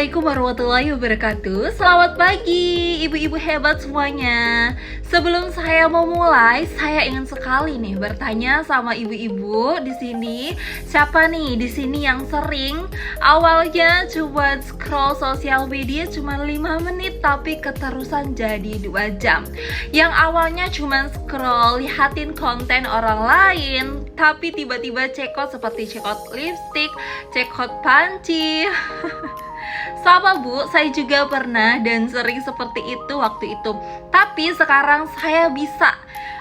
Assalamualaikum warahmatullahi wabarakatuh. Selamat pagi ibu-ibu hebat semuanya. Sebelum saya memulai, saya ingin sekali nih bertanya sama ibu-ibu di sini. Siapa nih di sini yang sering awalnya cuma scroll sosial media cuma 5 menit tapi keterusan jadi 2 jam. Yang awalnya cuma scroll lihatin konten orang lain tapi tiba-tiba cekot seperti cekot lipstick, cekot panci. Sama Bu, saya juga pernah dan sering seperti itu waktu itu. Tapi sekarang saya bisa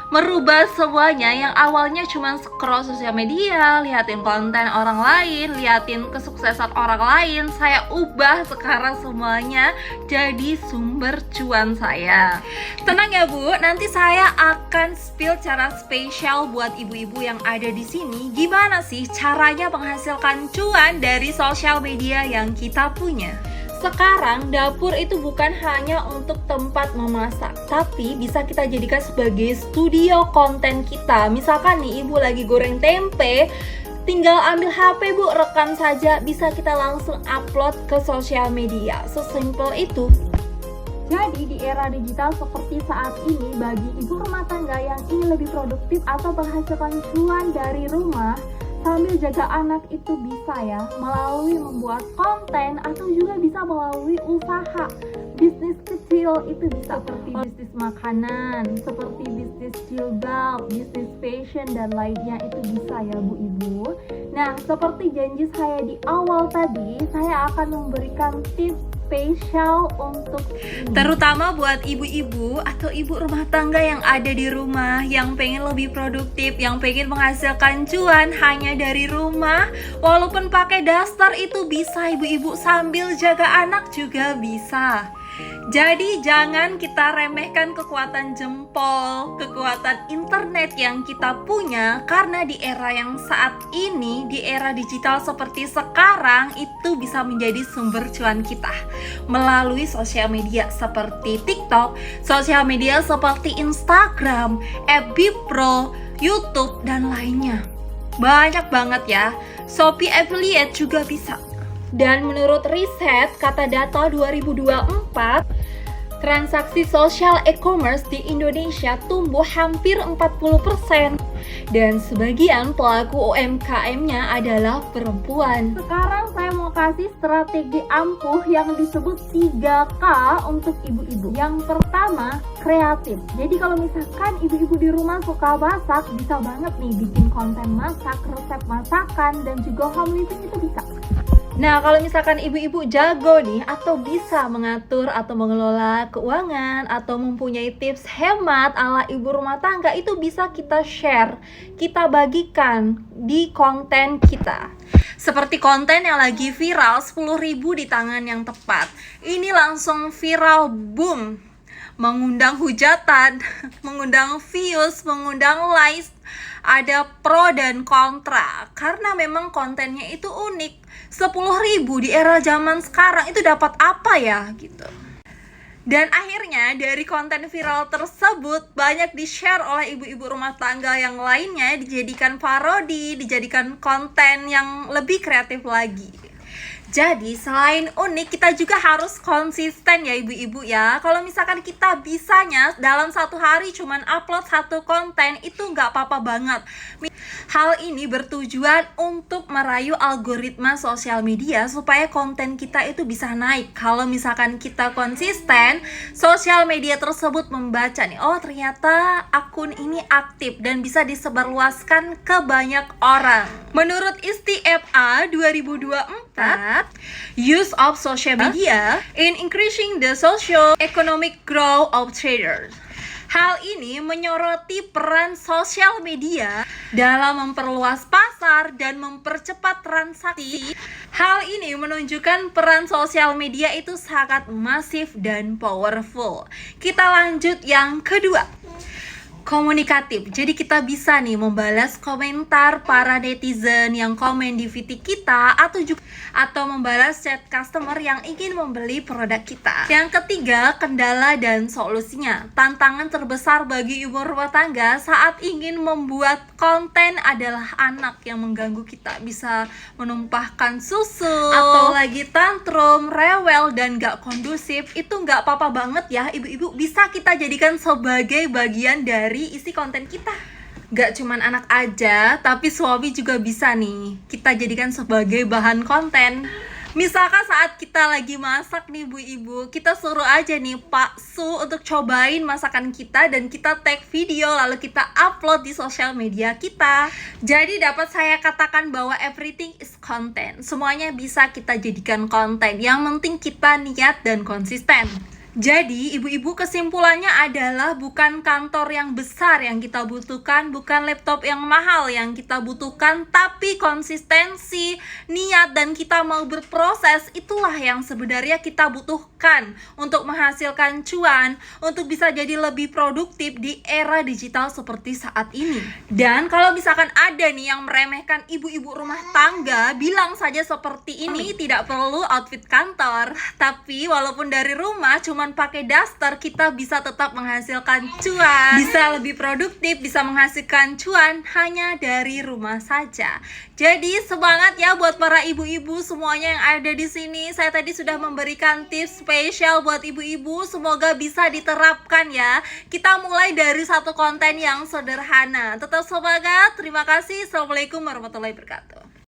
merubah semuanya. Yang awalnya cuma scroll sosial media, liatin konten orang lain, liatin kesuksesan orang lain, saya ubah sekarang semuanya jadi sumber cuan saya. Tenang ya Bu, nanti saya akan spill cara spesial buat ibu-ibu yang ada di sini. Gimana sih caranya menghasilkan cuan dari sosial media yang kita punya? Sekarang dapur itu bukan hanya untuk tempat memasak, tapi bisa kita jadikan sebagai studio konten kita. Misalkan nih ibu lagi goreng tempe, tinggal ambil HP Bu, rekam saja, bisa kita langsung upload ke sosial media. Sesimpel itu. Jadi di era digital seperti saat ini, bagi ibu rumah tangga yang ingin lebih produktif atau menghasilkan cuan dari rumah sambil jaga anak itu bisa ya, melalui membuat konten atau juga bisa melalui usaha bisnis kecil. Itu bisa seperti bisnis makanan, seperti bisnis jilbab, bisnis fashion dan lainnya, itu bisa ya Bu Ibu. Nah, seperti janji saya di awal tadi, saya akan memberikan tips spesial untuk terutama buat ibu-ibu atau ibu rumah tangga yang ada di rumah, yang pengen lebih produktif, yang pengen menghasilkan cuan hanya dari rumah. Walaupun pakai daster itu bisa ibu-ibu, sambil jaga anak juga bisa. Jadi jangan kita remehkan kekuatan jempol, kekuatan internet yang kita punya. Karena di era yang saat ini, di era digital seperti sekarang, itu bisa menjadi sumber cuan kita melalui sosial media seperti TikTok, sosial media seperti Instagram, FB Pro, YouTube, dan lainnya. Banyak banget ya. Shopee Affiliate juga bisa. Dan menurut riset kata data 2024, transaksi social e-commerce di Indonesia tumbuh hampir 40%. Dan sebagian pelaku UMKM-nya adalah perempuan. Sekarang saya mau kasih strategi ampuh yang disebut 3K untuk ibu-ibu. Yang pertama, kreatif. Jadi kalau misalkan ibu-ibu di rumah suka masak, bisa banget nih bikin konten masak, resep masakan, dan juga home living itu bisa. Nah, kalau misalkan ibu-ibu jago nih, atau bisa mengatur atau mengelola keuangan, atau mempunyai tips hemat ala ibu rumah tangga, itu bisa kita share, kita bagikan di konten kita. Seperti konten yang lagi viral 10.000 di tangan yang tepat. Ini langsung viral, boom, mengundang hujatan, mengundang views, mengundang likes. Ada pro dan kontra, karena memang kontennya itu unik. 10.000 di era zaman sekarang itu dapat apa ya gitu. Dan akhirnya dari konten viral tersebut banyak di-share oleh ibu-ibu rumah tangga yang lainnya, dijadikan parodi, dijadikan konten yang lebih kreatif lagi. Jadi selain unik, kita juga harus konsisten ya ibu-ibu ya. Kalau misalkan kita bisanya dalam satu hari cuman upload satu konten, itu nggak apa-apa banget. Hal ini bertujuan untuk merayu algoritma sosial media supaya konten kita itu bisa naik. Kalau misalkan kita konsisten, sosial media tersebut membaca nih, oh ternyata akun ini aktif dan bisa disebarluaskan ke banyak orang. Menurut ISTIFA 2024, use of social media in increasing the socio-economic growth of traders. Hal ini menyoroti peran sosial media dalam memperluas pasar dan mempercepat transaksi. Hal ini menunjukkan peran sosial media itu sangat masif dan powerful. Kita lanjut yang kedua. komunikatif. Jadi kita bisa nih membalas komentar para netizen yang komen di VT kita atau membalas chat customer yang ingin membeli produk kita. Yang ketiga, kendala dan solusinya. Tantangan terbesar bagi ibu rumah tangga saat ingin membuat konten adalah anak yang mengganggu kita. Bisa menumpahkan susu atau lagi tantrum, rewel dan gak kondusif. Itu gak apa-apa banget ya ibu-ibu, bisa kita jadikan sebagai bagian dari isi konten kita. Gak cuman anak aja, tapi suami juga bisa nih kita jadikan sebagai bahan konten. Misalkan saat kita lagi masak nih bu ibu, kita suruh aja nih Pak Su untuk cobain masakan kita dan kita tag video lalu kita upload di sosial media kita. Jadi dapat saya katakan bahwa everything is content. Semuanya bisa kita jadikan konten. Yang penting kita niat dan konsisten. Jadi ibu-ibu kesimpulannya adalah bukan kantor yang besar yang kita butuhkan, bukan laptop yang mahal yang kita butuhkan, tapi konsistensi, niat, dan kita mau berproses. Itulah yang sebenarnya kita butuhkan untuk menghasilkan cuan, untuk bisa jadi lebih produktif di era digital seperti saat ini. Dan kalau misalkan ada nih yang meremehkan ibu-ibu rumah tangga, bilang saja seperti ini, tidak perlu outfit kantor, tapi walaupun dari rumah cuman pakai daster, kita bisa tetap menghasilkan cuan, bisa lebih produktif, bisa menghasilkan cuan hanya dari rumah saja. Jadi semangat ya buat para ibu-ibu semuanya yang ada di sini. Saya tadi sudah memberikan tips spesial buat ibu-ibu, semoga bisa diterapkan ya. Kita mulai dari satu konten yang sederhana. Tetap semangat. Terima kasih. Assalamualaikum warahmatullahi wabarakatuh.